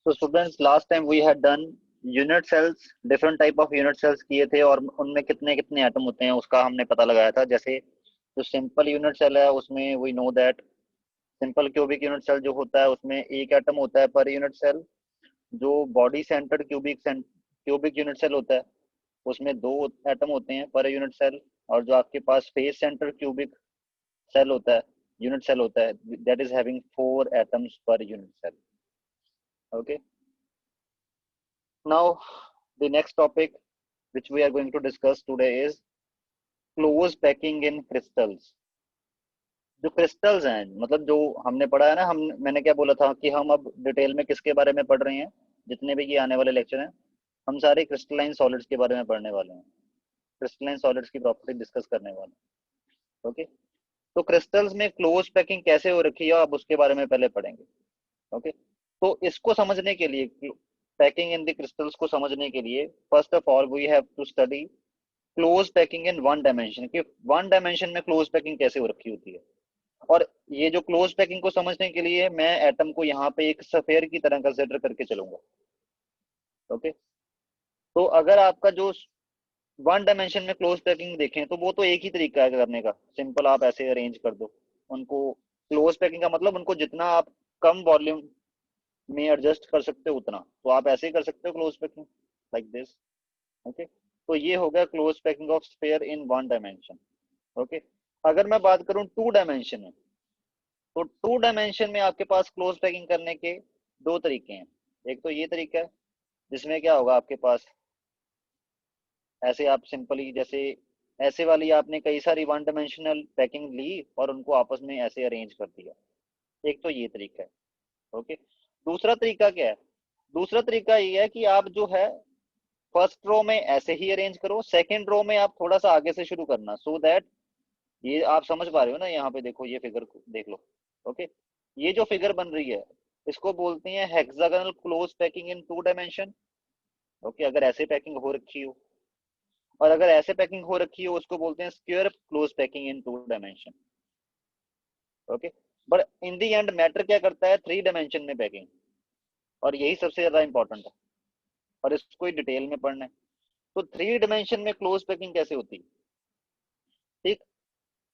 So students, last time we had done unit cells, different type of unit cells किए थे और उनमें कितने कितने एटम होते हैं उसका हमने पता लगाया था। जैसे जो सिंपल यूनिट सेल है उसमें we know that simple cubic unit cell जो होता है उसमें एक एटम होता है पर यूनिट सेल। जो body centred cubic unit cell होता है उसमें दो एटम होते हैं पर यूनिट सेल। और जो आपके पास फेस सेंटर क्यूबिक सेल होता है, यूनिट सेल होता है, that is having 4 atoms per unit cell. Okay, now the next topic which we are going to discuss today is close packing in crystals। जो crystals हैं, मतलब जो हमने पढ़ा है ना, हम मैंने क्या बोला था कि हम अब डिटेल में किसके बारे में पढ़ रहे हैं। जितने भी ये आने वाले लेक्चर हैं हम सारे क्रिस्टलाइन सॉलिड्स के बारे में पढ़ने वाले हैं, क्रिस्टलाइन सॉलिड्स की प्रॉपर्टी डिस्कस करने वाले हैं। ओके, तो क्रिस्टल्स में क्लोज पैकिंग कैसे हो रखी है अब उसके बारे में पहले पढ़ेंगे। ओके, तो इसको समझने के लिए, पैकिंग इन द क्रिस्टल्स को समझने के लिए, first of all we have to study close packing in one dimension कि वन डायमेंशन में क्लोज पैकिंग कैसे हो रखी होती है। और ये जो क्लोज पैकिंग को समझने के लिए मैं एटम को यहाँ पे एक सफेयर की तरह कंसिडर करके चलूंगा। ओके, तो अगर आपका जो वन डायमेंशन में क्लोज पैकिंग देखें तो वो तो एक ही तरीका है करने का, सिंपल आप ऐसे अरेंज कर दो उनको। क्लोज पैकिंग का मतलब उनको जितना आप कम वॉल्यूम में एडजस्ट कर सकते हो उतना, तो आप ऐसे ही कर सकते हो close packing like this. Okay, तो ये हो गया close packing of sphere in one dimension. Okay, अगर मैं बात करूं टू डायमेंशन में, तो टू डायमेंशन में आपके पास क्लोज पैकिंग करने के दो तरीके हैं। एक तो ये तरीका है जिसमें क्या होगा आपके पास, ऐसे आप सिंपली जैसे ऐसे वाली आपने कई सारी वन डायमेंशनल पैकिंग ली और उनको आपस में ऐसे अरेंज कर दिया। एक तो ये तरीका है। ओके, दूसरा तरीका क्या है? दूसरा तरीका ये है कि आप जो है फर्स्ट रो में ऐसे ही अरेंज करो, सेकंड रो में आप थोड़ा सा आगे से शुरू करना, सो दैट ये आप समझ पा रहे हो ना, यहाँ पे देखो ये फिगर देख लो। ओके, ये जो फिगर बन रही है इसको बोलते हैं hexagonal close packing in two dimension. Okay, अगर ऐसे पैकिंग हो रखी हो, और अगर ऐसे पैकिंग हो रखी हो उसको बोलते हैं square close packing in two dimension. Okay, but in the end matter क्या करता है, थ्री डायमेंशन में पैकिंग, और यही सबसे ज्यादा इंपॉर्टेंट है और इसको ही डिटेल में पढ़ना है। तो थ्री डायमेंशन में क्लोज पैकिंग कैसे होती है? ठीक,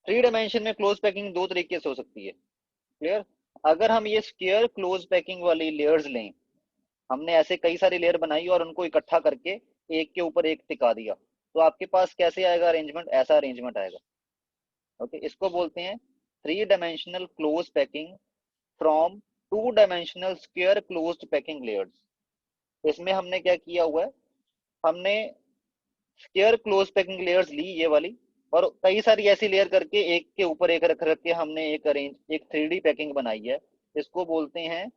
थ्री डायमेंशन में क्लोज पैकिंग दो तरीके से हो सकती है। क्लियर? अगर हम ये स्क्वायर क्लोज पैकिंग वाली लेयर्स लें, हमने ऐसे कई सारी लेयर बनाई और उनको इकट्ठा करके एक के ऊपर एक टिका दिया, तो आपके पास कैसे आएगा अरेंजमेंट? ऐसा अरेंजमेंट आएगा। ओके, इसको बोलते हैं three dimensional close packing from two dimensional square closed packing layers. इसमें हमने क्या किया हुआ है, हमने स्क्वायर क्लोज पैकिंग लेयर्स ली ये वाली, और कई सारी ऐसी लेयर करके एक के ऊपर एक रख रख के हमने एक थ्री डी पैकिंग बनाई है। इसको बोलते हैं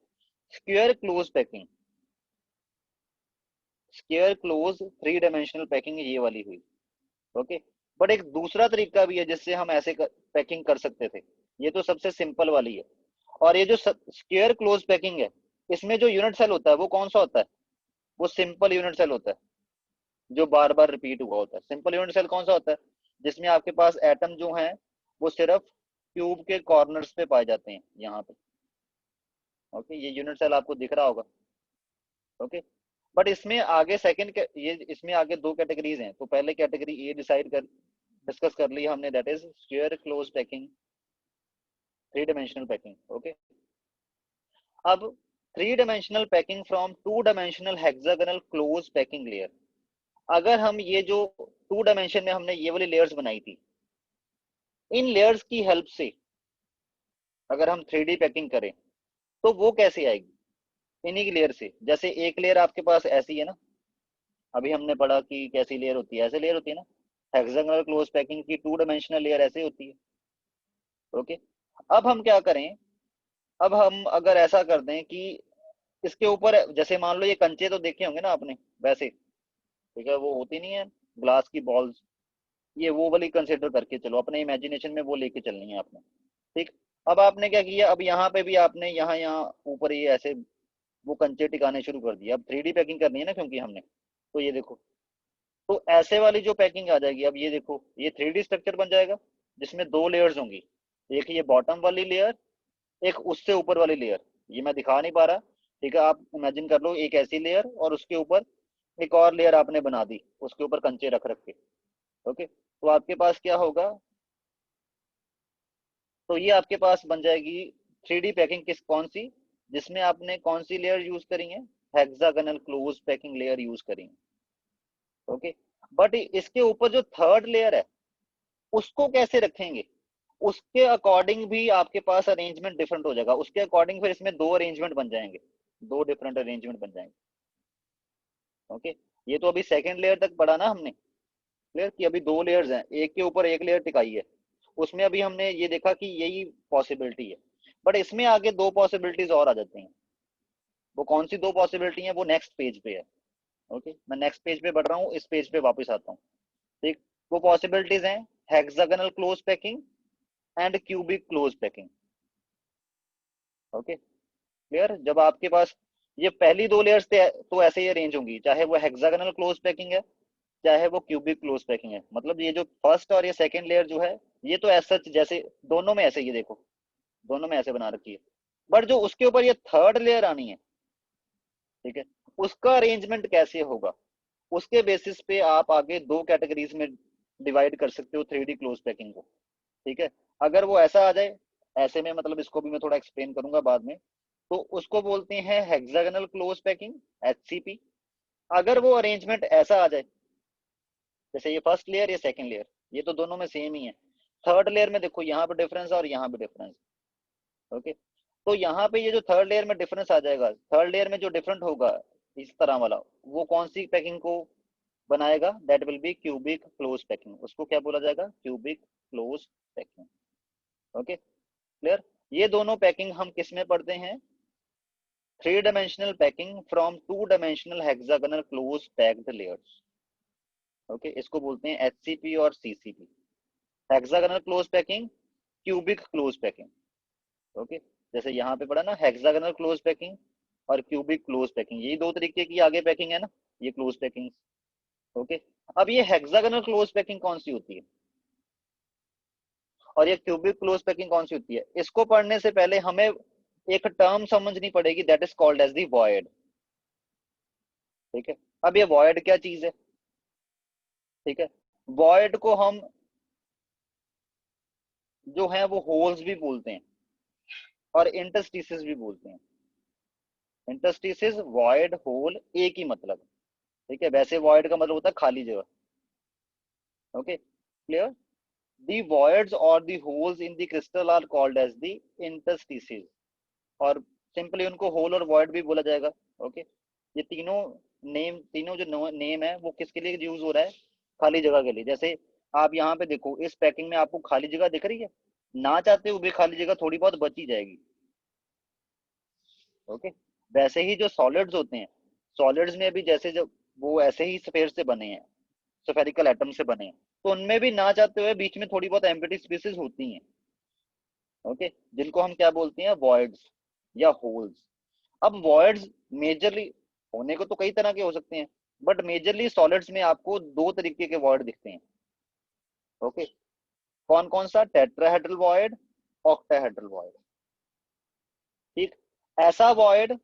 square close packing, square close three dimensional packing ये वाली हुई। ओके, बट एक दूसरा तरीका भी है जिससे हम ऐसे पैकिंग कर सकते थे, ये तो सबसे सिंपल वाली है। और ये जो स्क्वायर क्लोज पैकिंग है इसमें जो यूनिट सेल होता है वो कौन सा होता है? वो सिंपल यूनिट सेल होता है जो बार बार रिपीट हुआ होता है। सिंपल यूनिट सेल कौन सा होता है? जिसमें आपके पास एटम जो हैं वो सिर्फ क्यूब के कॉर्नर्स पे पाए जाते हैं यहाँ पे। ओके, ये यूनिट सेल आपको दिख रहा होगा। ओके, बट इसमें आगे सेकंड ये इसमें आगे दो कैटेगरीज हैं, तो पहले कैटेगरी ए डिस्कस कर ली हमने, that is square close packing, three dimensional packing. Okay, अब three dimensional packing from two dimensional hexagonal close packing layer. अगर हम ये जो टू डायमेंशन में हमने ये वाली लेयर्स बनाई थी, इन लेयर्स की हेल्प से अगर हम थ्री डी पैकिंग करें तो वो कैसे आएगी? इन्हीं की लेयर से। जैसे एक लेयर आपके पास ऐसी है ना, अभी हमने पढ़ा कि कैसी लेयर होती है, ऐसे लेयर होती है ना, हेक्सागोनल क्लोज पैकिंग की टू डायमेंशनल लेयर ऐसे होती है। ओके, अब हम क्या करें, अब हम अगर ऐसा कर दें कि इसके ऊपर जैसे मान लो ये कंचे तो देखे होंगे ना आपने वैसे, ठीक है, वो होती नहीं है ग्लास की बॉल्स, ये वो वाली कंसिडर करके चलो, अपने इमेजिनेशन में वो लेके चलनी है आपने। ठीक, अब आपने क्या किया, अब यहाँ पे भी आपने यहाँ यहाँ ऊपर ये ऐसे वो कंचे टिकाने शुरू कर दिए। अब थ्री डी पैकिंग करनी है ना क्योंकि हमने, तो ये देखो, तो ऐसे वाली जो पैकिंग आ जाएगी, अब ये देखो ये थ्री डी स्ट्रक्चर बन जाएगा जिसमें दो लेयर्स होंगी, एक ये बॉटम वाली लेयर, एक उससे ऊपर वाली लेयर। ये मैं दिखा नहीं पा रहा, ठीक है, आप इमेजिन कर लो एक ऐसी लेयर और उसके ऊपर एक और लेयर आपने बना दी, उसके ऊपर कंचे रख रख के। ओके, तो आपके पास क्या होगा, तो ये आपके पास बन जाएगी 3D पैकिंग, किस कौन सी, जिसमें आपने कौन सी लेयर यूज करी है, hexagonal close packing layer use करी है। ओके, बट इसके ऊपर जो थर्ड लेयर है उसको कैसे रखेंगे, उसके अकॉर्डिंग भी आपके पास अरेंजमेंट डिफरेंट हो जाएगा, उसके अकॉर्डिंग फिर इसमें दो अरेंजमेंट बन जाएंगे, दो डिफरेंट अरेंजमेंट बन जाएंगे। ओके, ये तो अभी सेकंड लेयर तक पढ़ा ना हमने, क्लियर कि अभी दो लेयर्स हैं, एक के ऊपर एक लेयर टिकाई है, उसमें अभी हमने ये देखा कि यही पॉसिबिलिटी है। बट इसमें आगे दो पॉसिबिलिटीज और आ जाती हैं, वो कौन सी दो पॉसिबिलिटी है, वो नेक्स्ट पेज पे है। ओके, मैं नेक्स्ट पेज पे बढ़ रहा हूँ, इस पेज पे वापस आता हूँ। ठीक, वो पॉसिबिलिटीज हैं hexagonal close packing and cubic close packing. Okay, clear, जब आपके पास ये पहली दो लेयर्स तो ऐसे ही अरेंज होंगी, चाहे वो हेक्सागोनल क्लोज पैकिंग है चाहे वो क्यूबिक क्लोज पैकिंग है, मतलब ये जो फर्स्ट और ये सेकंड लेयर जो है, ये तो ऐसा जैसे दोनों में ऐसे ही, देखो दोनों में ऐसे बना रखी है। बट जो उसके ऊपर ये थर्ड लेयर आनी है, ठीक है, उसका अरेंजमेंट कैसे होगा, उसके बेसिस पे आप आगे दो कैटेगरीज में डिवाइड कर सकते हो 3D क्लोज पैकिंग को। ठीक है, अगर वो ऐसा आ जाए, ऐसे में मतलब इसको भी मैं थोड़ा एक्सप्लेन करूंगा बाद में, तो उसको बोलते हैं हेक्सागोनल क्लोज पैकिंग, HCP। अगर वो अरेंजमेंट ऐसा आ जाए, जैसे ये फर्स्ट लेयर ये सेकंड लेयर, ये तो दोनों में सेम ही है, थर्ड लेयर में देखो यहाँ पे डिफरेंस है और यहाँ पे डिफरेंस। ओके, तो यहाँ पे ये जो थर्ड लेयर में डिफरेंस आ जाएगा, थर्ड लेयर में जो डिफरेंट होगा इस तरह वाला, वो कौन सी पैकिंग को बनाएगा, that will B cubic close packing, उसको क्या बोला जाएगा, cubic close packing. Okay, clear, ये दोनों पैकिंग हम किस में पढ़ते हैं, three dimensional packing from two dimensional hexagonal close packed layers. Okay, इसको बोलते हैं HCP और CCP, hexagonal close packing, cubic close packing. Okay, जैसे यहाँ पे पढ़ा ना हेक्सागोनल क्लोज पैकिंग और क्यूबिक क्लोज पैकिंग, यही दो तरीके की आगे पैकिंग है ना, ये क्लोज पैकिंग। ओके, अब ये हेक्सागोनल क्लोज पैकिंग कौन सी होती है और ये क्यूबिक क्लोज पैकिंग कौन सी होती है, इसको पढ़ने से पहले हमें एक टर्म समझनी पड़ेगी, that is called as the void. ठीक है, अब ये वॉइड क्या चीज है, ठीक है, वॉइड को हम जो है वो होल्स भी बोलते हैं और इंटरस्टिसेस भी बोलते हैं। इंटरस्टिसेस, वॉइड, होल एक ही मतलब, ठीक है, वैसे वॉइड का मतलब होता है खाली जगह। ओके, क्लियर, दी वॉइड्स और the holes in the crystal are called as the interstices, और सिंपली उनको होल और वॉइड भी बोला जाएगा। ओके, ये तीनों नेम, तीनों जो नेम है वो किसके लिए यूज हो रहा है, खाली जगह के लिए। जैसे आप यहाँ पे देखो इस पैकिंग में आपको खाली जगह दिख रही है, ना चाहते हुए भी खाली जगह थोड़ी बहुत बची जाएगी। ओके, वैसे ही जो सॉलिड्स होते हैं, सॉलिड्स में भी जैसे जब वो ऐसे ही स्फेयर से बने हैं, स्फेरिकल एटम से बने हैं, तो उनमें भी ना चाहते हुए बीच में थोड़ी बहुत एम्प्टी स्पेसेस होती हैं। ओके, जिनको हम क्या बोलते हैं, वॉइड्स या होल्स। अब वॉइड्स मेजरली होने को तो कई तरह के हो सकते हैं, बट मेजरली सॉलिड्स में आपको दो तरीके के वॉइड दिखते हैं। ओके, कौन कौन सा, टेट्राहेड्रल वॉइड, ऑक्टाहेड्रल वॉइड। ठीक, ऐसा वॉइड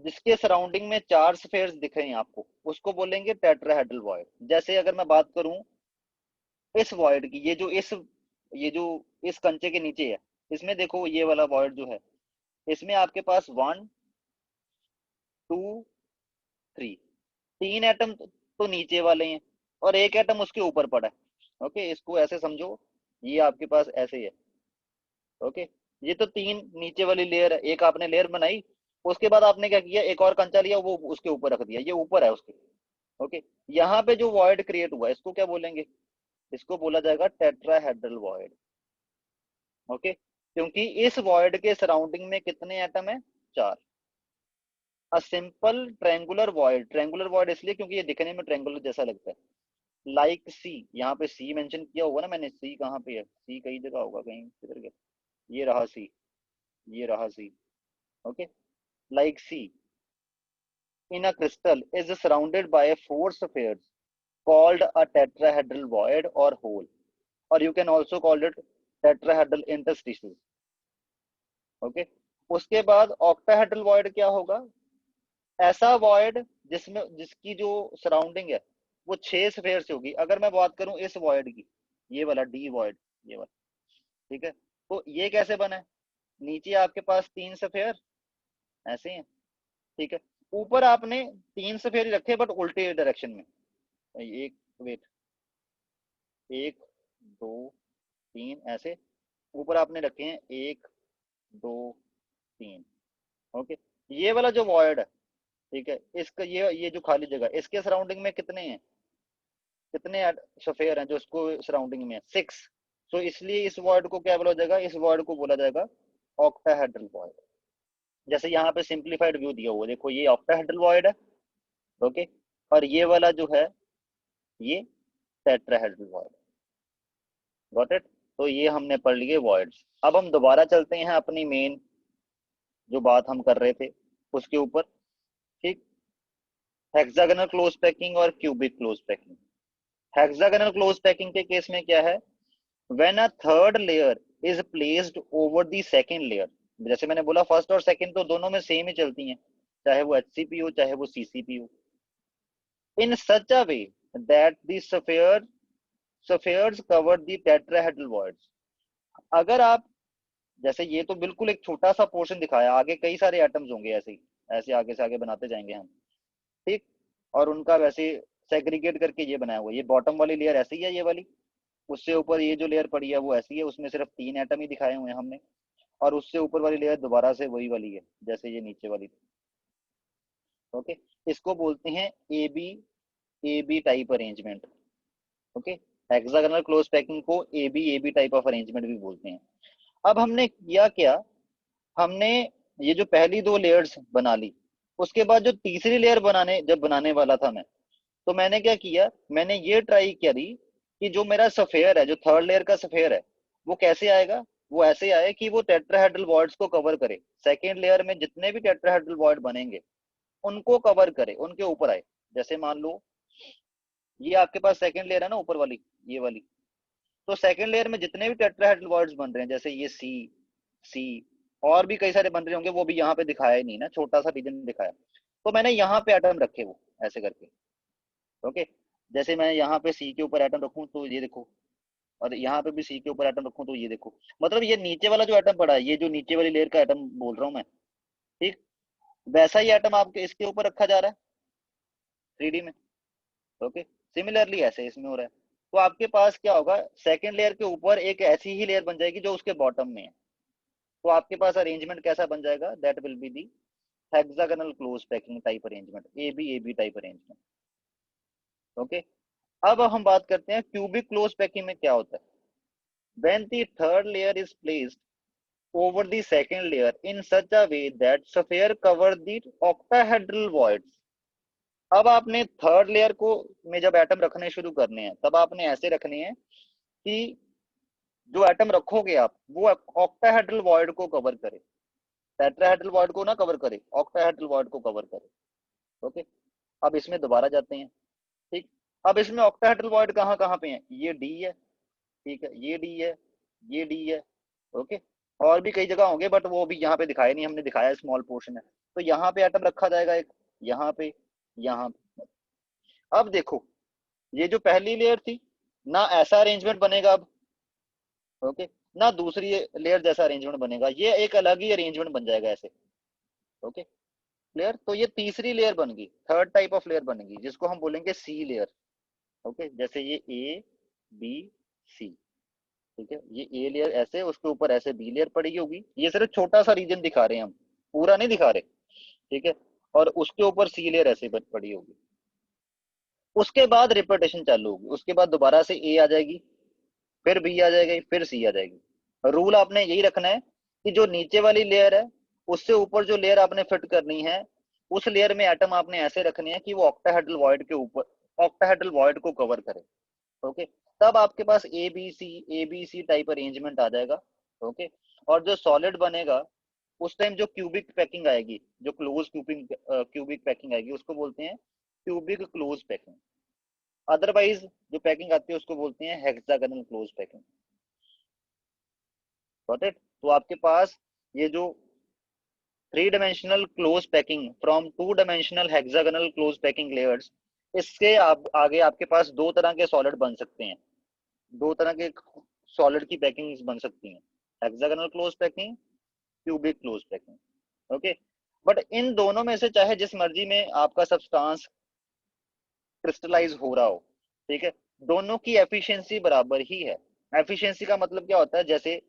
जिसके सराउंडिंग में चार स्फेयर्स दिख रहे हैं आपको, उसको बोलेंगे टेट्राहेड्रल वॉइड। जैसे अगर मैं बात करूं इस वॉइड की, ये जो इस कंचे के नीचे है, इसमें देखो ये वाला वॉइड जो है, इसमें आपके पास 1 2 3, तीन एटम तो नीचे वाले हैं और एक एटम उसके ऊपर पड़ा है। ओके, इसको ऐसे समझो, ये आपके पास ऐसे है। ओके, ये तो तीन नीचे वाली लेयर है, एक आपने लेयर बनाई, उसके बाद आपने क्या किया, एक और कंचा लिया वो उसके ऊपर रख दिया, ये ऊपर है उसके। ओके, यहाँ पे जो वॉइड क्रिएट हुआ इसको क्या बोलेंगे, इसको बोला जाएगा टेट्राहेड्रल वॉइड। ओके, क्योंकि इस वॉइड के सराउंडिंग में कितने एटम है, चार। A simple triangular void, triangular void इसलिए क्योंकि ये दिखने में ट्रायंगुलर जैसा लगता है, लाइक सी, यहाँ पे सी मेंशन किया होगा ना मैंने, सी कहाँ पे है, सी कई जगह होगा, कहीं किधर गया, ये रहा सी, ये रहा C. Okay, like C in a crystal is surrounded by four spheres called a tetrahedral void or hole, or you can also call it tetrahedral interstices. Okay, उसके बाद ऑक्टाहेड्रल वॉइड क्या होगा? ऐसा वॉइड जिसकी जो surrounding है वो 6 sphere से होगी। अगर मैं बात करूं इस वॉइड की, ये वाला डी वॉइड, ये वाला, ठीक है, तो ये कैसे बना है? नीचे आपके पास 3 स्फेयर ऐसे हैं, ठीक है, ऊपर आपने 3 स्फेयर ही रखे बट उल्टे डायरेक्शन में। एक, वेट, 1 2 3 ऐसे ऊपर आपने रखे हैं, 1 2 3, ओके। ये वाला जो वॉइड है, ठीक है, इसका ये जो खाली जगह, इसके सराउंडिंग में कितने हैं, कितने स्फेयर हैं जो इसको सराउंडिंग में है? 6। तो इसलिए इस वॉइड को क्या बोला जाएगा? इस वॉइड को बोला जाएगा ऑक्टाहेड्रल वॉइड। जैसे यहाँ पे सिंप्लीफाइड व्यू दिया हुआ, देखो ये ऑक्टाहेड्रल वॉइड है, ओके, और ये वाला जो है ये टेट्राहेड्रल वॉइड। Got it? तो ये हमने पढ़ लिए वॉइड्स। अब हम दोबारा चलते हैं अपनी मेन जो बात हम कर रहे थे उसके ऊपर, ठीक। हेक्सागोनल क्लोज पैकिंग और cubic close packing. Hexagonal close packing के केस में क्या है? when a third layer is placed over the second layer, जैसे मैंने बोला फर्स्ट और सेकंड तो दोनों में सेम ही चलती हैं, चाहे वो एचसीपी हो चाहे वो सीसीपी हो, in such a way that the spheres cover the tetrahedral voids। अगर आप, जैसे ये तो बिल्कुल एक छोटा सा पोर्शन दिखाया, आगे कई सारे एटम्स होंगे ऐसे ही, ऐसे आगे से आगे बनाते जाएंगे हम, ठीक, और उनका वैसे सेग्रीगेट करके ये बनाया हुआ, ये बॉटम वाली लेयर ऐसी है, ये वाली, उससे ऊपर ये जो लेयर पड़ी है वो ऐसी है, उसमें सिर्फ 3 एटम ही दिखाए हुए हैं हमने, और उससे ऊपर वाली लेयर दोबारा से वही वाली है जैसे ये नीचे वाली थी, ओके। इसको बोलते हैं A B type arrangement, okay. Hexagonal close packing को A B type of arrangement भी बोलते हैं। अब हमने किया क्या? हमने ये जो पहली 2 लेयर्स बना ली, उसके बाद जो तीसरी लेयर बनाने वाला था मैं, तो मैंने क्या किया, मैंने ये ट्राई करी कि जो मेरा सफेयर है, जो थर्ड लेयर का सफेयर है, वो कैसे आएगा? वो ऐसे आए कि वो टेट्राहेड्रल वॉइड्स को कवर करे, सेकेंड लेयर में जितने भी टेट्राहेड्रल वॉइड बनेंगे उनको कवर करे, उनके ऊपर आए। जैसे मान लो ये आपके पास सेकेंड लेयर है ना, ऊपर वाली, ये वाली, तो सेकेंड लेयर में जितने भी टेट्राहेड्रल वॉइड्स बन रहे हैं, जैसे ये सी, सी, और भी कई सारे बन रहे होंगे, वो भी यहाँ पे दिखाया ही नहीं ना, छोटा सा रीजन दिखाया, तो मैंने यहाँ पे एटम रखे वो ऐसे करके, ओके। जैसे मैं यहाँ पे सी के ऊपर एटम रखूं तो ये देखो, और यहाँ पे भी सी के ऊपर एटम रखूं तो ये देखो, मतलब ये नीचे वाला जो एटम पड़ा है, ये जो नीचे वाली लेयर का एटम बोल रहा हूँ मैं, ठीक, वैसा ही एटम आपके इसके ऊपर रखा जा रहा है 3D में, ओके। सिमिलरली ऐसे इसमें हो रहा है, तो आपके पास क्या होगा, सेकेंड लेयर के ऊपर एक ऐसी ही लेयर बन जाएगी जो उसके बॉटम में है, तो आपके पास अरेंजमेंट कैसा बन जाएगा? That will be the hexagonal close packing type arrangement, A B type arrangement, okay. अब हम बात करते हैं क्यूबिक क्लोज पैकिंग में क्या होता है। when the third layer is placed over the second layer in such a way that sphere cover the octahedral voids। अब आपने थर्ड लेयर को में जब एटम रखने शुरू करने हैं, तब आपने ऐसे रखने हैं कि जो एटम रखोगे आप वो ऑक्टाहेड्रल वॉइड को कवर करे, टेट्राहेड्रल वॉइड को ना कवर करे, ऑक्टाहेड्रल वॉइड को कवर करे, ओके। अब इसमें दोबारा जाते हैं, ठीक। अब इसमें ऑक्टाहेड्रल वॉइड कहाँ कहाँ पे है? ये डी है, ठीक है, ये डी है, ये डी है, ओके। और भी कई जगह होंगे बट वो भी यहाँ पे दिखाए नहीं, हमने दिखाया स्मॉल पोर्शन है, तो यहाँ पे एटम रखा जाएगा एक, यहाँ पे, यहाँ पे। अब देखो ये जो पहली लेयर थी ना, ऐसा अरेंजमेंट बनेगा अब, ओके, ना दूसरी लेयर जैसा अरेंजमेंट बनेगा, ये एक अलग ही अरेंजमेंट बन जाएगा ऐसे, ओके, क्लियर? तो ये तीसरी लेयर बन गई, थर्ड टाइप ऑफ लेयर बनेगी जिसको हम बोलेंगे सी लेयर, ओके। जैसे ये ए बी सी, ठीक है, ये ए लेयर ऐसे, उसके ऊपर ऐसे बी लेयर पड़ी होगी, ये सिर्फ छोटा सा रीजन दिखा रहे हैं हम, पूरा नहीं दिखा रहे, ठीक है, और उसके ऊपर सी लेयर ऐसे पड़ी होगी। उसके बाद रिपीटेशन चालू होगी, उसके बाद दोबारा से ए आ जाएगी, फिर बी आ जाएगी, फिर सी आ जाएगी। रूल आपने यही रखना है कि जो नीचे वाली लेयर है उससे ऊपर जो लेयर आपने फिट करनी है, उस लेयर में एटम आपने ऐसे रखने हैं कि वो ऑक्टाहेड्रल वॉइड के ऊपर, ऑक्टाहेड्रल वॉइड को कवर करे, ओके। तब आपके पास A B C type arrangement आ जाएगा, ओके। और जो सॉलिड बनेगा उस टाइम जो क्यूबिक पैकिंग आएगी, जो क्लोज क्यूबिक पैकिंग आएगी, उसको बोलते हैं क्यूबिक क्लोज पैकिंग। अदरवाइज जो पैकिंग आती है उसको बोलते हैं hexagonal close packing, got it? तो आपके पास ये जो three dimensional close packing from two dimensional hexagonal close packing layers. इसके आगे आपके पास दो तरह के सॉलिड बन सकते हैं, दो तरह के सॉलिड की पैकिंग बन सकती हैं, hexagonal close packing, cubic close packing. Okay, but इन दोनों में से चाहे जिस मर्जी में आपका सब्सटेंस क्रिस्टलाइज हो रहा हो, ठीक है, दोनों की एफिशिएंसी बराबर ही है। एफिशिएंसी का मतलब क्या होता है, जैसे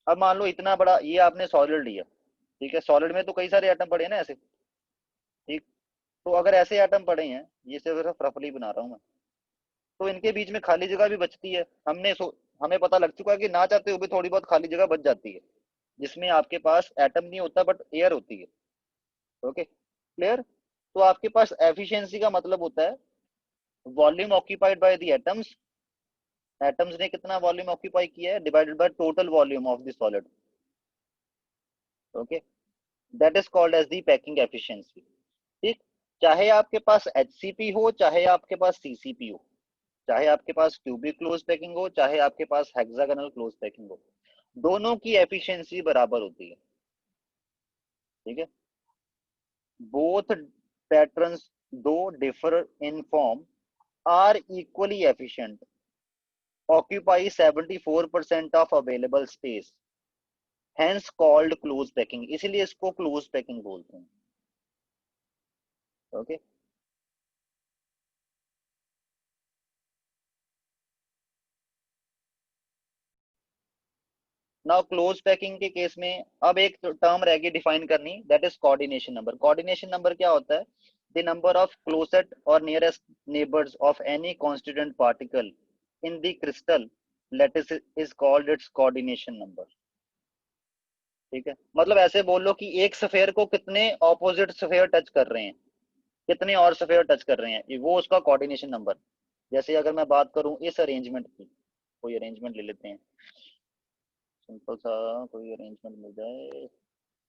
अब मान लो इतना बड़ा ये आपने सॉलिड लिया, ठीक है, सॉलिड में तो कई सारे एटम पड़े हैं ना ऐसे, ठीक, तो अगर ऐसे एटम पड़े हैं, ये सिर्फ रफली बना रहा हूं मैं, तो इनके बीच में खाली जगह भी बचती है। हमें पता लग चुका है कि ना चाहते हुए भी थोड़ी बहुत खाली जगह बच जाती है, जिसमें आपके पास एटम नहीं होता बट एयर होती है। Okay, clear. तो आपके पास एफिशिएंसी का मतलब होता है volume occupied by the atoms, atoms ने कितना वॉल्यूम ऑक्यूपाई किया है divided by total volume of the solid. Okay, that is called as the packing efficiency. ठीक, चाहे आपके पास एचसीपी हो, चाहे आपके पास सीसीपी हो, चाहे आपके पास क्यूबिक क्लोज पैकिंग हो, चाहे आपके पास हेक्सागोनल क्लोज पैकिंग हो, दोनों की एफिशिएंसी बराबर होती है। ठीक है, both patterns though differ in form are equally efficient, occupy 74% of available space, hence called close packing, इसीलिए इसको क्लोज पैकिंग बोलते हैं। ओके, नाउ क्लोज पैकिंग के केस में अब एक टर्म रह गई डिफाइन करनी, that is coordination number. Coordination number क्या होता है, द नंबर ऑफ क्लोसेस्ट और nearest neighbours of any constituent particle in the crystal lattice is called its coordination number. ठीक है, मतलब ऐसे बोल लो कि एक सफेयर को कितने ऑपोजिट सफेयर टच कर रहे हैं, कितने और सफेयर टच कर रहे हैं, वो उसका कोऑर्डिनेशन नंबर। जैसे अगर मैं बात करूं इस अरेंजमेंट की, कोई अरेंजमेंट ले लेते हैं, सिंपल सा कोई अरेंजमेंट मिल जाए,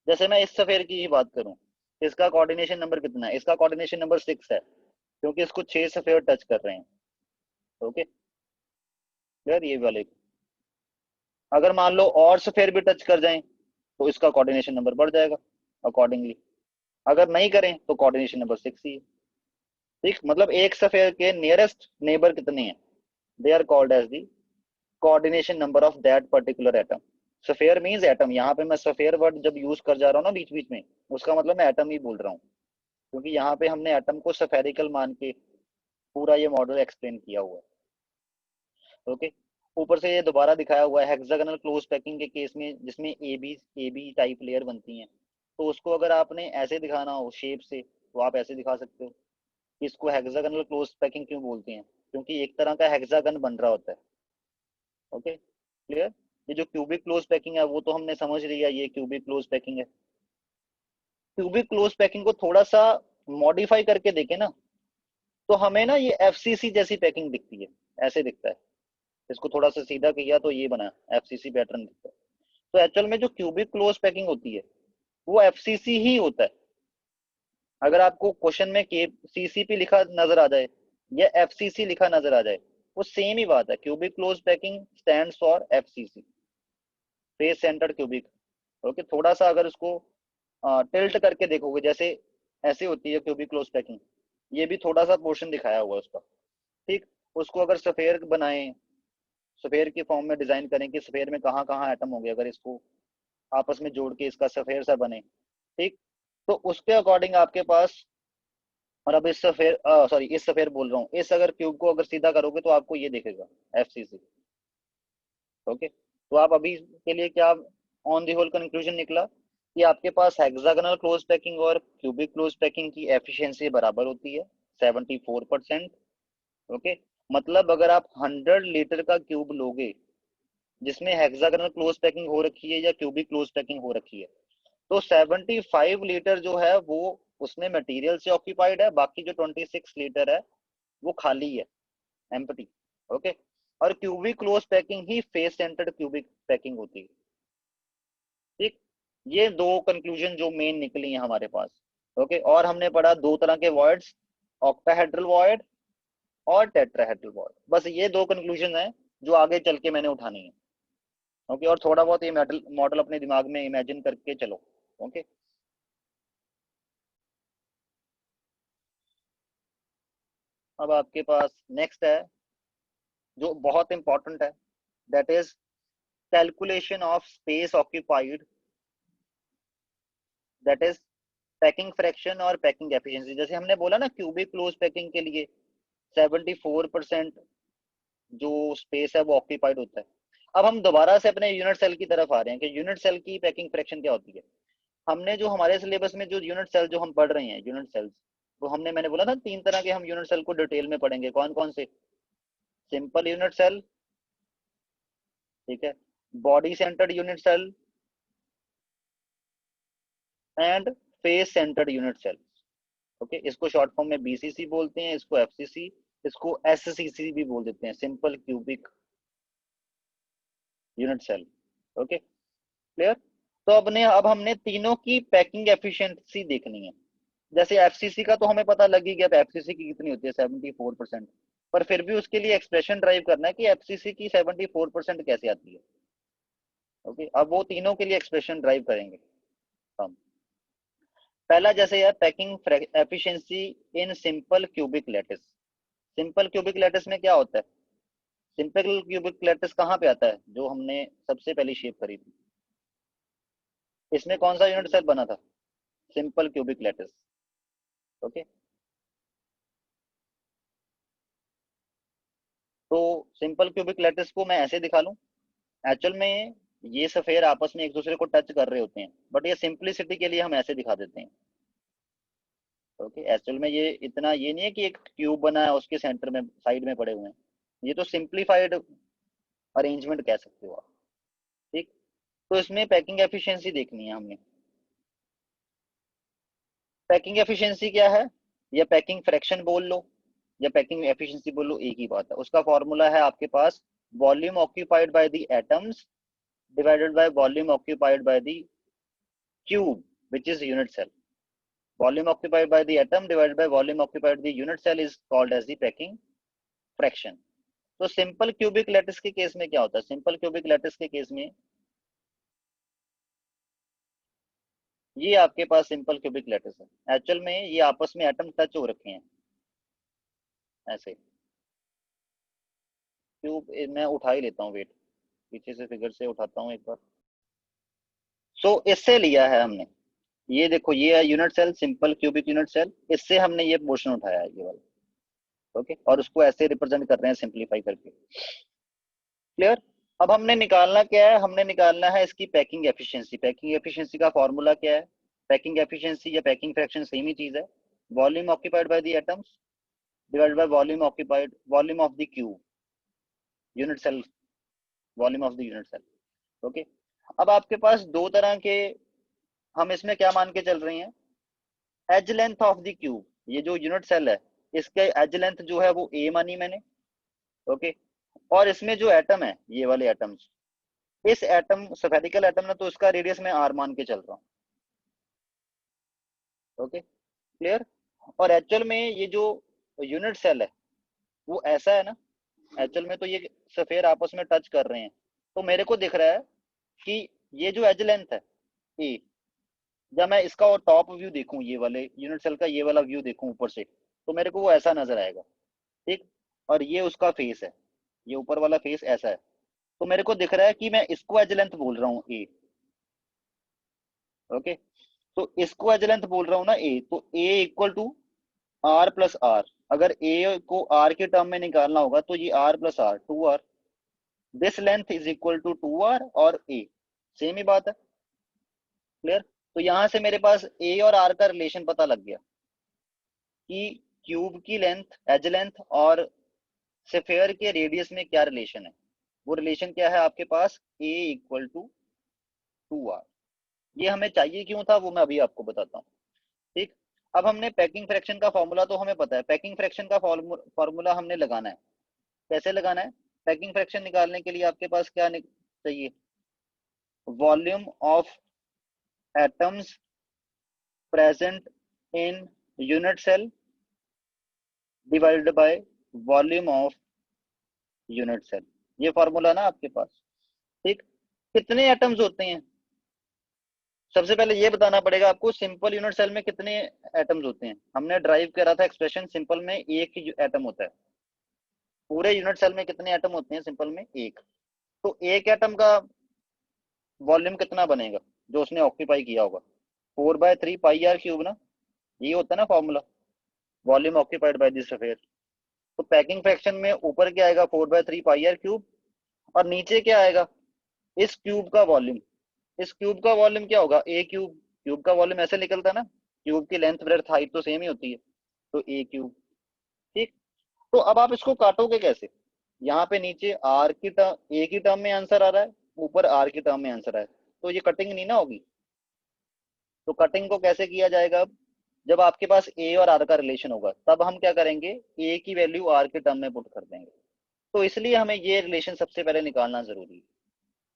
जैसे मैं इस सफेयर की ही बात करूं, इसका कोऑर्डिनेशन नंबर कितना है, इसका कोऑर्डिनेशन नंबर 6 है, क्योंकि इसको 6 सफेयर टच कर रहे हैं। ओके, क्लियर ये वाले। अगर मान लो और सफेयर भी टच कर जाएं तो इसका कोऑर्डिनेशन नंबर बढ़ जाएगा अकॉर्डिंगली, अगर नहीं करें तो कोऑर्डिनेशन नंबर 6 ही है। ठीक, मतलब एक सफेयर के नियरेस्ट नेबर कितने हैं, they are called as the coordination number of that particular atom. Sphere means atom, यहाँ पे मैं सफेयर वर्ड जब यूज कर जा रहा हूँ ना बीच बीच में, उसका मतलब मैं एटम ही बोल रहा हूँ, क्योंकि यहाँ पे हमने एटम को सफेरिकल मान के पूरा ये मॉडल एक्सप्लेन किया हुआ है। ओके, ऊपर से ये दोबारा दिखाया हुआ है हेक्सागोनल क्लोज पैकिंग के केस में, जिसमें ए बी टाइप लेयर बनती हैं, तो उसको अगर आपने ऐसे दिखाना हो शेप से तो आप ऐसे दिखा सकते हो। इसको हेक्सागोनल क्लोज पैकिंग क्यों बोलते हैं, क्योंकि एक तरह का हेक्सागन बन रहा होता है। Okay, clear. ये जो क्यूबिक क्लोज पैकिंग है वो तो हमने समझ लिया, ये क्यूबिक क्लोज पैकिंग है। क्यूबिक क्लोज पैकिंग को थोड़ा सा मॉडिफाई करके देखें ना, तो हमें ना ये एफसीसी जैसी पैकिंग दिखती है, ऐसे दिखता है। इसको थोड़ा सा सीधा किया तो ये बना एफसीसी पैटर्न दिखता है। तो एक्चुअल में जो क्यूबिक क्लोज पैकिंग होती है वो एफसीसी ही होता है। अगर आपको क्वेश्चन में के सीसीपी लिखा नजर आ जाए या एफसीसी लिखा नजर आ जाए, वो सेम ही बात है। Cubic close packing stands for FCC, face centred cubic. Okay, थोड़ा सा अगर उसको टिल्ट करके देखोगे, जैसे ऐसे होती है क्यूबिक क्लोज पैकिंग, ये भी थोड़ा सा पोर्शन दिखाया हुआ है उसका। ठीक, उसको अगर सफेयर बनाएं, सफेयर की फॉर्म में डिजाइन करें कि सफेयर में कहाँ कहाँ एटम होंगे, अगर इसको आपस में जोड़ के इसका सफेयर सा बने, ठीक, तो उसके अकॉर्डिंग आपके पास, और अब इस सफेयर सॉरी इस सफेयर बोल रहा हूँ, इस अगर क्यूब को अगर सीधा करोगे तो आपको ये दिखेगा एफसीसी। ओके, तो आप अभी के लिए क्या ऑन दी होल कंक्लूजन निकला कि आपके पास हेक्सागोनल क्लोज पैकिंग और क्यूबिक क्लोज पैकिंग की एफिशिएंसी बराबर होती है 74%। ओके, मतलब अगर आप 100 लीटर का क्यूब लोगे जिसमें हेक्सागोनल क्लोज पैकिंग हो रखी है या क्यूबिक क्लोज पैकिंग हो रखी है, तो 75 लीटर जो है वो उसमें मटेरियल से ऑक्यूपाइड है, बाकी जो 26 लीटर है वो खाली है, एम्प्टी। ओके, और क्यूबिक क्लोज पैकिंग ही फेस सेंटर्ड क्यूबिक पैकिंग होती है। ठीक, ये दो कंक्लूजन जो मेन निकली है हमारे पास। ओके, और हमने पढ़ा दो तरह के वॉइड्स, ऑक्टाहेड्रल वॉइड और टेट्राहेड्रल वॉइड, बस ये दो कंक्लूजन है जो आगे चल के मैंने उठानी है। ओके, और थोड़ा बहुत ये मॉडल मॉडल अपने दिमाग में इमेजिन करके चलो। ओके, अब आपके पास नेक्स्ट है जो बहुत इंपॉर्टेंट है, that is calculation of space occupied, that is packing fraction और पैकिंग एफिशिएंसी। जैसे हमने बोला ना क्यूबिक क्लोज पैकिंग के लिए 74% जो स्पेस है वो ऑक्यूपाइड होता है। अब हम दोबारा से अपने यूनिट सेल की तरफ आ रहे हैं कि यूनिट सेल की पैकिंग फ्रैक्शन क्या होती है। हमने जो हमारे सिलेबस में जो यूनिट सेल जो हम पढ़ रहे हैं यूनिट सेल्स, तो हमने मैंने बोला था 3 तरह के हम यूनिट सेल को डिटेल में पढ़ेंगे। कौन कौन से? सिंपल यूनिट सेल, ठीक है, body centred unit cell and face centred unit cell. Okay, इसको शॉर्ट फॉर्म में बीसीसी बोलते हैं, इसको एफसीसी, इसको एससीसी भी बोल देते हैं, simple cubic unit cell. Okay, clear. तो अब हमने तीनों की पैकिंग एफिशिएंसी देखनी है। जैसे एफसीसी का तो हमें पता लग ही गया एफसीसी की कितनी होती है, 74%। पर फिर भी उसके लिए एक्सप्रेशन ड्राइव करना है कि एफसीसी की 74% कैसे आती है। ओके, अब वो तीनों के लिए एक्सप्रेशन ड्राइव करेंगे हम। पहला जैसे यार packing efficiency in simple cubic lattice. Simple cubic lattice में क्या होता है? सिंपल क्यूबिक लैटिस कहाँ पे आता है? जो हमने सबसे पहली शेप करी थी, इसमें कौन सा यूनिट सेल बना था? Simple cubic lattice. ओके, तो सिंपल क्यूबिक लैटिस को मैं ऐसे दिखा लूं, एक्चुअल में ये सफेयर आपस में एक दूसरे को टच कर रहे होते हैं, बट ये सिंपलिसिटी के लिए हम ऐसे दिखा देते हैं। ओके, एक्चुअल में ये इतना ये नहीं है कि एक क्यूब बना है उसके सेंटर में साइड में पड़े हुए हैं, ये तो सिंप्लीफाइड अरेंजमेंट कह सकते हो आप। ठीक, तो इसमें पैकिंग एफिशिएंसी देखनी है हमने। पैकिंग एफिशिएंसी क्या है, या पैकिंग फ्रैक्शन बोल लो या पैकिंग एफिशिएंसी बोल लो, एक ही बात है। उसका फॉर्मूला है आपके पास volume occupied by the atoms divided by volume occupied by the cube, which is unit cell. Volume occupied by the atom divided by volume occupied by the unit cell is called as the packing fraction. तो simple cubic lattice के case में क्या होता है? Simple cubic lattice के case में ये आपके पास सिंपल क्यूबिक लैटिस है, एक्चुअल में ये आपस में एटम टच हो रखे हैं ऐसे। क्यूब मैं उठा ही लेता हूँ, वेट पीछे से फिगर से उठाता हूँ एक बार। सो इससे लिया है हमने, ये देखो ये है unit cell, simple cubic unit cell, इससे हमने ये पोर्शन उठाया है ये वाला। ओके, और उसको ऐसे रिप्रेजेंट कर रहे हैं सिंप्लीफाई करके। क्लियर। अब हमने निकालना क्या है? हमने निकालना है इसकी पैकिंग एफिशिएंसी। पैकिंग एफिशिएंसी का फॉर्मूला क्या है? पैकिंग एफिशिएंसी या पैकिंग फ्रैक्शन सेम ही चीज है, volume occupied by the atoms divided by volume occupied volume of the cube unit cell, volume of the unit cell. Okay, अब आपके पास दो तरह के, हम इसमें क्या मान के चल रहे हैं, edge length of the cube. ये जो यूनिट सेल है इसके एज लेंथ जो है वो ए मानी मैंने। ओके, और इसमें जो एटम है ये वाले एटम्स, इस एटम सफेरिकल एटम ना, तो इसका रेडियस में आर मान के चल रहा हूँ। Okay, clear. और एक्चुअल में ये जो यूनिट सेल है वो ऐसा है ना, एक्चुअल में तो ये सफेयर आपस में टच कर रहे हैं, तो मेरे को दिख रहा है कि ये जो एज लेंथ है ए, जब मैं इसका और टॉप व्यू देखूं, ये वाले यूनिट सेल का ये वाला व्यू देखूं ऊपर से, तो मेरे को वो ऐसा नजर आएगा। ठीक, और ये उसका फेस है, ये ऊपर वाला फेस ऐसा है, तो मेरे को दिख रहा है कि मैं इसको एज लेंथ बोल रहा हूँ ए। ओके, तो इसको एज लेंथ बोल रहा हूँ ना ए, तो a equal to r plus r. अगर ए को आर के टर्म में निकालना होगा तो ये r plus r, 2r, this length is equal to 2r और ए, सेम ही बात है। क्लियर। तो यहां से मेरे पास ए और आर का रिलेशन पता लग गया कि क्यूब की लेंथ, एज लेंथ और स्फेयर के रेडियस में क्या रिलेशन है। वो रिलेशन क्या है आपके पास, ए इक्वल टू 2r। ये हमें चाहिए क्यों था वो मैं अभी आपको बताता हूँ। ठीक, अब हमने पैकिंग फ्रैक्शन का फॉर्मूला तो हमें पता है, पैकिंग फ्रैक्शन का फॉर्मूला हमने लगाना है। कैसे लगाना है? पैकिंग फ्रैक्शन निकालने के लिए आपके पास क्या चाहिए, volume of atoms present in unit cell divided by volume of unit cell. ये फॉर्मूला ना आपके पास। ठीक, कितने एटम्स होते हैं? सबसे पहले ये बताना पड़ेगा आपको सिंपल यूनिट सेल में कितने एटम्स होते हैं। हमने ड्राइव करा था एक्सप्रेशन, सिंपल में एक ही एटम होता है। पूरे यूनिट सेल में कितने एटम होते हैं? सिंपल में एक। तो एक एटम का वॉल्यूम कितना बनेगा जो उसने ऑक्यूपाई किया होगा? 4/3 पाई आर क्यूब ना, ये होता है ना formula, volume occupied by this sphere. तो पैकिंग फ्रैक्शन में ऊपर क्या आएगा? 4/3 पाई आर क्यूब। और नीचे क्या आएगा? इस क्यूब का वॉल्यूम। इस क्यूब का वॉल्यूम क्या होगा? ए क्यूब। क्यूब का वॉल्यूम ऐसे निकलता है ना, क्यूब की लेंथ ब्रेड्थ हाइट तो सेम ही होती है, तो ए क्यूब। ठीक। तो अब आप इसको काटोगे कैसे? यहाँ पे नीचे आर की टर्म, ए की टर्म में आंसर आ रहा है, ऊपर आर की टर्म में आंसर आया, तो ये कटिंग नहीं ना होगी। तो कटिंग को कैसे किया जाएगा? अब जब आपके पास ए और आर का रिलेशन होगा तब हम क्या करेंगे? ए की वैल्यू आर के टर्म में पुट कर देंगे। तो इसलिए हमें ये रिलेशन सबसे पहले निकालना जरूरी है।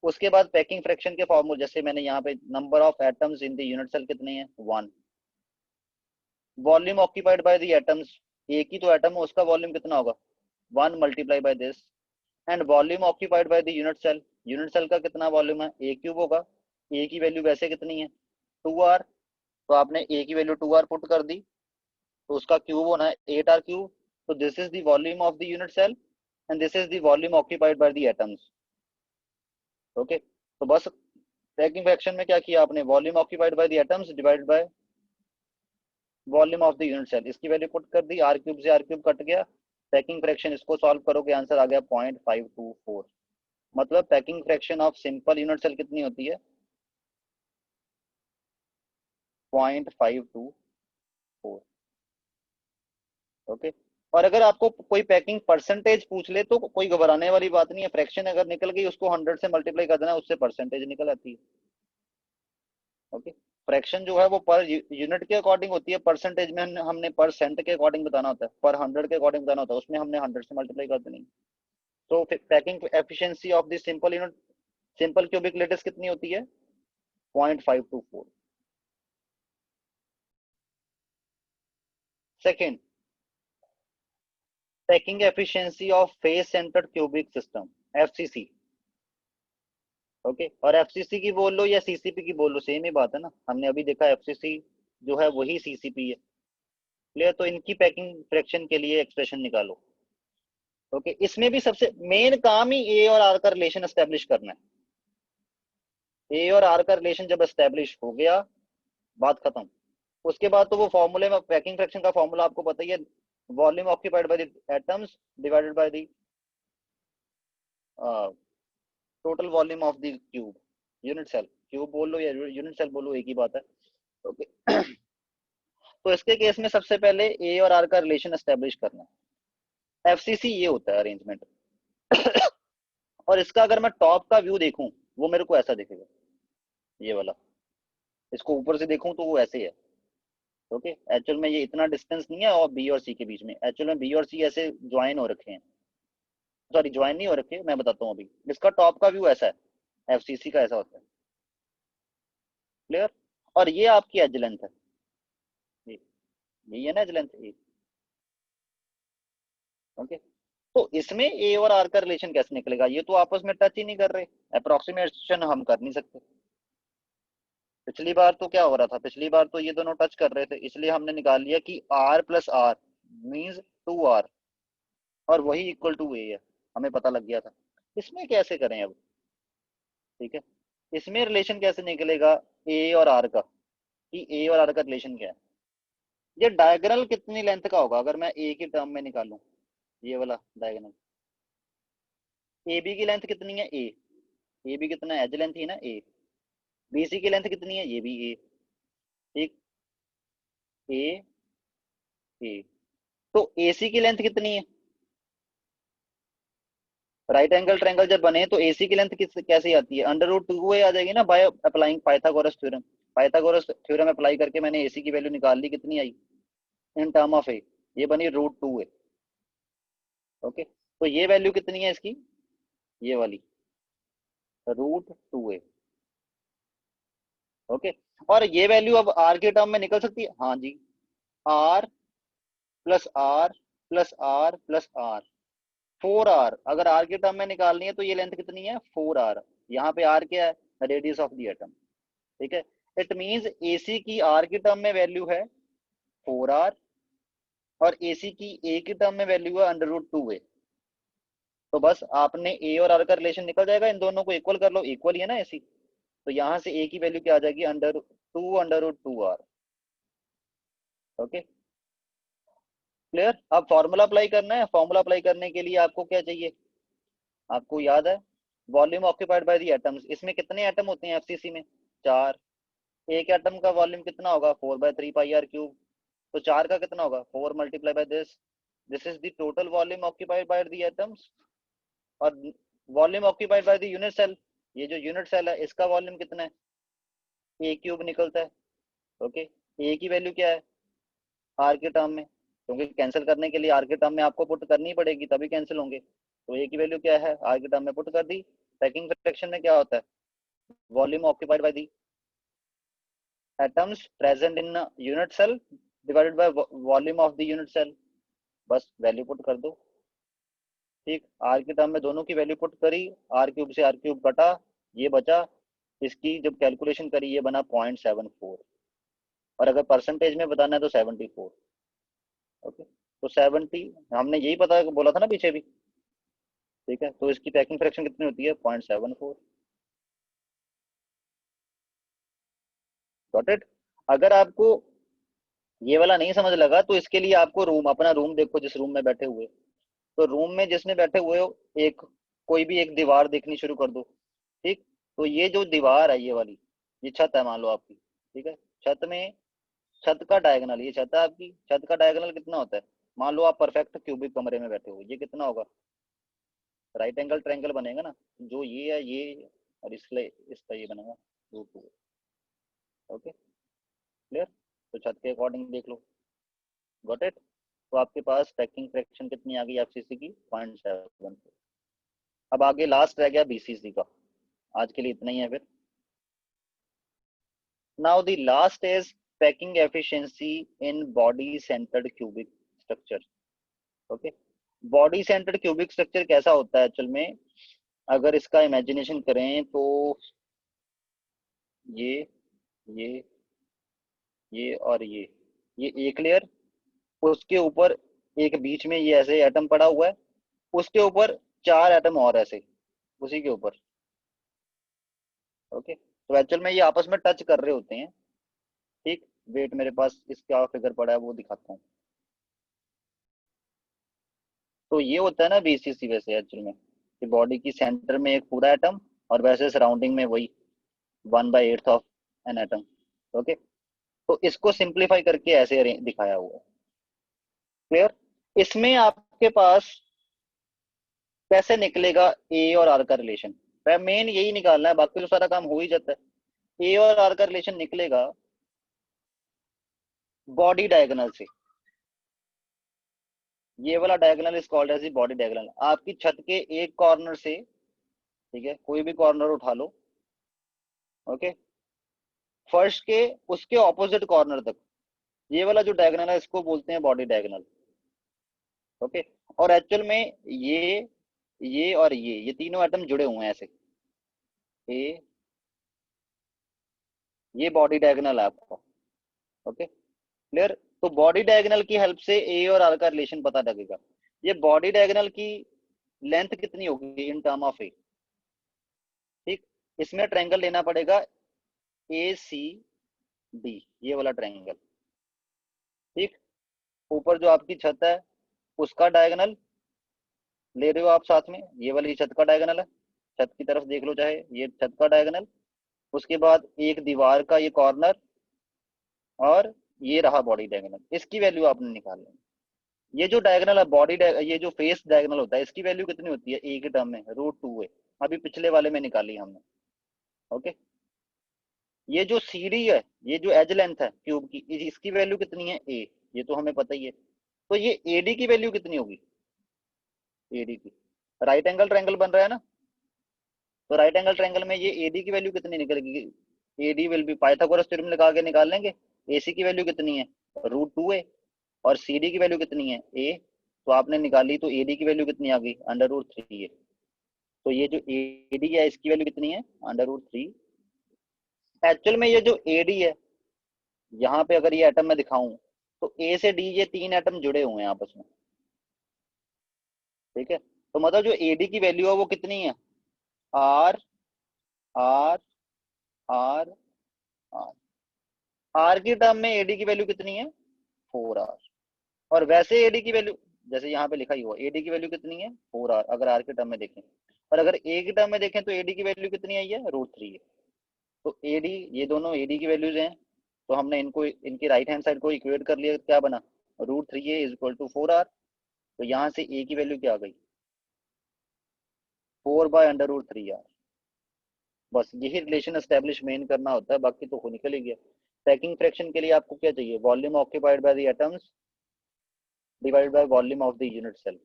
उसके बाद पैकिंग फ्रैक्शन के फॉर्मूले, जैसे मैंने यहाँ पे number of atoms in the unit cell कितने हैं? 1। Volume occupied by the atoms, एक ही तो एटम है उसका वॉल्यूम कितना होगा? 1 multiply by this. And volume occupied by the unit cell, unit cell का कितना वॉल्यूम है? ए क्यूब होगा। ए की वैल्यू वैसे कितनी है? 2r। तो आपने ए की वैल्यू 2r पुट कर दी, तो उसका क्यूब होना है 8r क्यूब। तो this is the volume of the unit cell and this is the volume occupied by the atoms. Okay, तो बस पैकिंग फ्रैक्शन में क्या किया आपने? Volume occupied by the atoms divided by volume of the unit cell, इसकी value put कर दी, r cube से आर क्यूब कट गया। पैकिंग फ्रैक्शन इसको सॉल्व करोगे आंसर आ गया 0.524। मतलब packing fraction of simple unit cell कितनी होती है? 0.524। ओके। और अगर आपको कोई पैकिंग परसेंटेज पूछ ले तो कोई घबराने वाली बात नहीं है, फ्रैक्शन अगर निकल गई उसको 100 से मल्टीप्लाई कर देना, उससे परसेंटेज निकल आती है। ओके। फ्रैक्शन जो है वो पर यूनिट के अकॉर्डिंग होती है, परसेंटेज में हमने परसेंट के अकॉर्डिंग बताना होता है, पर 100 के अकॉर्डिंग बताना होता है, उसमें हमने 100 से मल्टीप्लाई कर देनी। तो packing efficiency of the simple unit, simple cubic lattice कितनी होती है? 0.524। Second, packing efficiency of face centred cubic system, FCC. Okay. और एफसीसी की बोल लो या सीसीपी की बोल लो, सेम ही बात है ना, हमने अभी देखा एफसीसी जो है वही सीसीपी है। क्लियर? तो इनकी पैकिंग फ्रैक्शन के लिए एक्सप्रेशन निकालो। ओके। इसमें भी सबसे मेन काम ही ए और आर का रिलेशन एस्टेब्लिश करना है। ए और आर का रिलेशन जब एस्टेब्लिश हो गया, बात खत्म। उसके बाद तो वो फॉर्मूले में पैकिंग फ्रैक्शन का फॉर्मूला आपको पता ही है, volume occupied by the atoms divided by the total volume of the cube, unit cell. Cube बोल लो या यूनिट सेल बोलो, एक ही बात है। ओके। तो इसके केस में सबसे पहले ए और आर का रिलेशन एस्टेब्लिश करना है। एफसीसी ये होता है अरेंजमेंट। और इसका अगर मैं टॉप का व्यू देखूं, वो मेरे को ऐसा दिखेगा, ये वाला। इसको ऊपर से देखूं तो वो ऐसे है। ओके। एक्चुअल में ये इतना डिस्टेंस नहीं है और बी और सी के बीच में, एक्चुअल में बी और सी ऐसे ज्वाइन हो रखे हैं, सॉरी ज्वाइन नहीं हो रखे, मैं बताता हूँ अभी। इसका टॉप का व्यू ऐसा है, एफसीसी का ऐसा होता है। क्लियर? और ये आपकी एज लेंथ है, ये यही है ना एज लेंथ। ओके। तो इसमें ए और आर का रिलेशन कैसे निकलेगा? ये तो आपस में टच ही नहीं कर रहे, अप्रोक्सीमेशन हम कर नहीं सकते। पिछली बार तो क्या हो रहा था? पिछली बार तो ये दोनों टच कर रहे थे, इसलिए हमने निकाल लिया कि are plus are means 2r, और वही इक्वल टू ए है, हमें पता लग गया था। इसमें कैसे करें अब? ठीक है, इसमें रिलेशन कैसे निकलेगा ए और आर का, कि ए और आर का रिलेशन क्या है? ये डायगोनल कितनी लेंथ का होगा अगर मैं ए की टर्म में निकालूं? ये वाला डायगोनल, ए बी की लेंथ कितनी है? ए बी कितना है? एज लेंथ ही ना ए। बी सी की लेंथ कितनी है? ये भी ए। ठीक। ए ए। तो ए सी की लेंथ कितनी है? राइट एंगल ट्रायंगल जब बने तो एसी की लेंथ किस कैसे आती है? अंडर रूट 2 आ जाएगी ना, by applying Pythagoras theorem. Pythagoras theorem apply करके मैंने एसी की वैल्यू निकाल ली, कितनी आई इन टर्म ऑफ ए? ये बनी √2 है। ओके। तो ये वैल्यू कितनी है इसकी? ये वाली √2 है। ओके। और ये वैल्यू अब आर के टर्म में निकल सकती है? हाँ जी, r plus r plus r plus r, 4r। अगर आर के टर्म में निकालनी है तो ये लेंथ कितनी है? 4r। यहाँ पे आर क्या है? Radius of the atom. ठीक है। इट मींस AC की R की टर्म में वैल्यू है 4R और AC की A की टर्म में वैल्यू है √2A। तो बस आपने A और R का रिलेशन निकल जाएगा, इन दोनों को इक्वल कर लो, इक्वल ही है ना AC। तो यहां से A की वैल्यू क्या आ जाएगी, √2R। Okay clear. अब फॉर्मूला अप्लाई करना है। फॉर्मूला अप्लाई करने के लिए आपको क्या चाहिए, आपको याद है volume occupied by the atoms. इसमें कितने एटम होते हैं FCC में, 4। एक एटम का वॉल्यूम कितना होगा, 4/3πr³। तो 4 का कितना होगा, 4 multiply by this, this is the total volume occupied by the atoms. और volume occupied by the unit cell, ये जो यूनिट सेल है इसका वॉल्यूम कितना है, A³ निकलता है। ओके A की वैल्यू क्या है R के टर्म में, क्योंकि कैंसिल करने के लिए R के टर्म में आपको पुट करनी पड़ेगी तभी कैंसिल होंगे। तो A की वैल्यू क्या है, R के टर्म में पुट कर दी। पैकिंग फ्रैक्शन में क्या होता है, volume occupied by the atoms present in a unit cell divided by volume of the unit cell। बस वैल्यू पुट कर दो। ठीक, R के टर्म में दोनों की वैल्यू पुट करी, R³ से R³ कटा, ये बचा। इसकी जब कैलकुलेशन करी ये बना 0.74, और अगर परसेंटेज में बताना है तो 74। ओके तो 70, हमने यही पता बोला था ना पीछे भी। ठीक है, तो इसकी पैकिंग फ्रैक्शन कितनी होती है, 0.74। Got it. अगर आपको ये वाला नहीं समझ लगा तो इसके लिए आपको रूम, अपना रूम देखो जिस रूम में बैठे हुए, तो रूम में जिसमें बैठे हुए हो, एक कोई भी एक दीवार देखनी शुरू कर दो। ठीक, तो ये जो दीवार है ये वाली, ये छत है मान लो आपकी। ठीक है, छत में, छत का डायगोनल, ये छत है आपकी, छत का डायगोनल कितना होता है, मान लो आप परफेक्ट क्यूबिक कमरे में बैठे हो, ये कितना होगा, राइट एंगल ट्रायंगल बनेगा ना, जो ये है ये, और इसलिए इसका ये बनेगा √2। Okay clear. तो छत के अकॉर्डिंग देख लो। Got it. तो आपके पास पैकिंग फ्रैक्शन कितनी आ गई FCC की, 0.74। अब आगे लास्ट रह गया BCC का, आज के लिए इतना ही है फिर। Now the last is packing efficiency in body centred cubic structure. Okay, body centred cubic structure कैसा होता है एक्चुअल में, अगर इसका इमेजिनेशन करें तो ये ये और ये एक लेयर, उसके ऊपर एक बीच में ये ऐसे एटम पड़ा हुआ है, उसके ऊपर 4 एटम और ऐसे उसी के ऊपर। ओके तो एक्चुअल में ये आपस में टच कर रहे होते हैं। ठीक, वेट मेरे पास इसका फिगर पड़ा है वो दिखाता हूँ। तो ये होता है ना BCC वैसे एक्चुअल में, कि बॉडी की सेंटर में एक पूरा एटम और वैसे सराउंडिंग में वही 1/8 ऑफ एन एटम। ओके तो इसको सिंप्लीफाई करके ऐसे दिखाया हुआ है। क्लियर। इसमें आपके पास कैसे निकलेगा A और R का रिलेशन, मेन यही निकालना है, बाकी तो सारा काम हो ही जाता है। A और R का रिलेशन निकलेगा बॉडी डायगोनल से। ये वाला diagonal is called as body diagonal. आपकी छत के एक कॉर्नर से, ठीक है, कोई भी कॉर्नर उठा लो, ओके, फर्श के उसके ऑपोजिट कॉर्नर तक, ये वाला जो डायगोनल है इसको बोलते हैं बॉडी डायगोनल। ओके, और एक्चुअल में ये और ये तीनों एटम जुड़े हुए हैं ऐसे, ए, ये बॉडी डायगोनल है आपका। Okay clear. तो बॉडी डायगोनल की हेल्प से A और R का रिलेशन पता लगेगा। ये बॉडी डायगोनल की लेंथ कितनी होगी इन टर्म ऑफ A। ठीक, इसमें ट्रायंगल लेना पड़ेगा ACD, ये वाला ट्रायंगल। ठीक, ऊपर जो आपकी छत है उसका डायगोनल ले रहे हो आप साथ में, ये वाली छत का डायगोनल है, छत की तरफ देख लो चाहे, ये छत का डायगोनल, उसके बाद एक दीवार का ये कॉर्नर, और ये रहा बॉडी डायगोनल। इसकी वैल्यू आपने निकालनी है। ये जो डायगोनल है बॉडी, ये जो फेस डायगोनल होता है इसकी वैल्यू कितनी होती है A के टर्म में, √2 है, अभी पिछले वाले में निकाली हमने। ओके, ये जो सीडी है, ये जो एज लेंथ है क्यूब की, इसकी वैल्यू कितनी है A, ये तो हमें पता ही है। तो ये AD की वैल्यू कितनी होगी, AD की, राइट एंगल ट्रायंगल बन रहा है ना, तो राइट एंगल ट्रायंगल में ये AD की वैल्यू कितनी निकलेगी, AD will be, Pythagoras theorem लगा के निकाल लेंगे। AC की वैल्यू कितनी है, √2 है, और CD की वैल्यू कितनी है A, तो आपने निकाली, तो AD की वैल्यू कितनी आ गई, √3 है। तो ये जो AD है इसकी वैल्यू कितनी है, √3 एक्चुअल में ये जो एडी है, यहाँ पे अगर ये एटम मैं दिखाऊं तो ए से डी ये 3 एटम जुड़े हुए हैं आपस में, ठीक है। तो मतलब जो एडी की वैल्यू है वो कितनी है, r r r r. R की टर्म में एडी की वैल्यू कितनी है, 4 आर। और वैसे एडी की वैल्यू जैसे यहाँ पे लिखा ही हुआ, एडी की वैल्यू कितनी है, 4 आर, अगर आर के टर्म में देखें। और अगर ए की टर्म में देखें तो एडी की वैल्यू कितनी आई है, √3 है। तो एडी, ये दोनों एडी की वैल्यूज हैं, तो हमने इनको इनकी राइट हैंड साइड को इक्वेट कर लिया, क्या बना, √3a = 4 आर। तो यहाँ से ए की वैल्यू क्या आ गई, 4/√3 आर। बस यही रिलेशन एस्टेब्लिश मेन करना होता है, बाकी तो हो निकल ही गया। पैकिंग फ्रैक्शन के लिए आपको क्या चाहिए, volume occupied by the atoms divided by volume of the unit cell.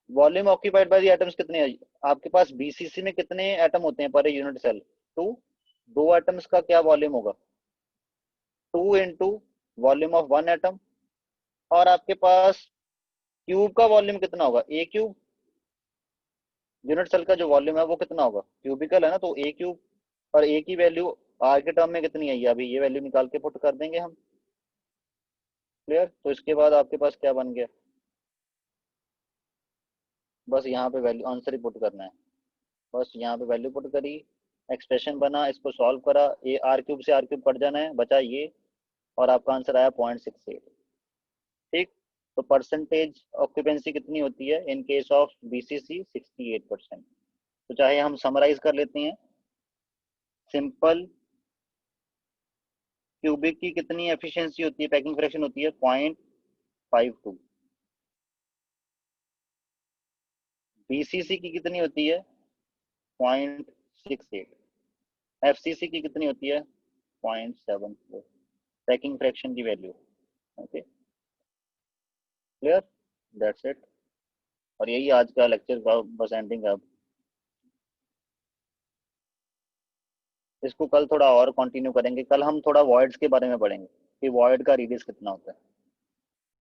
Volume occupied by the atoms कितने हैं, आपके पास बीसीसी में कितने एटम होते हैं पर यूनिट सेल, 2। 2 एटम्स का क्या वॉल्यूम होगा, 2 × वॉल्यूम ऑफ 1 एटम। और आपके पास क्यूब का वॉल्यूम कितना होगा, A³ यूनिट सेल का जो वॉल्यूम है वो कितना होगा, क्यूबिकल है ना, तो A³ और ए की वैल्यू आर के टर्म में कितनी आई है, अभी ये वैल्यू निकाल के पुट कर देंगे हम। क्लियर, तो इसके बाद आपके पास क्या बन गया, बस यहाँ पे वैल्यू आंसर ही पुट करना है। बस यहाँ पे वैल्यू पुट करी, एक्सप्रेशन बना, इसको सॉल्व करा, ये R³ से R³ कट जाना है, बचा ये, और आपका आंसर आया 0.68। ठीक। तो परसेंटेज ऑक्यूपेंसी कितनी होती है इन केस ऑफ बीसीसी, 68%। तो चाहे हम समराइज कर लेते हैं, सिंपल क्यूबिक की कितनी एफिशिएंसी होती है, पैकिंग फ्रैक्शन होती है 0.52। बीसीसी की कितनी होती है 0.68। एफसीसी की कितनी होती है 0.74। पैकिंग फ्रैक्शन की value. Okay, clear, that's it. और यही आज का लेक्चर का बस एंडिंग है अब। इसको कल थोड़ा और कंटिन्यू करेंगे, कल हम थोड़ा वॉइड्स के बारे में पढ़ेंगे कि वॉइड का रेडियस कितना होता है।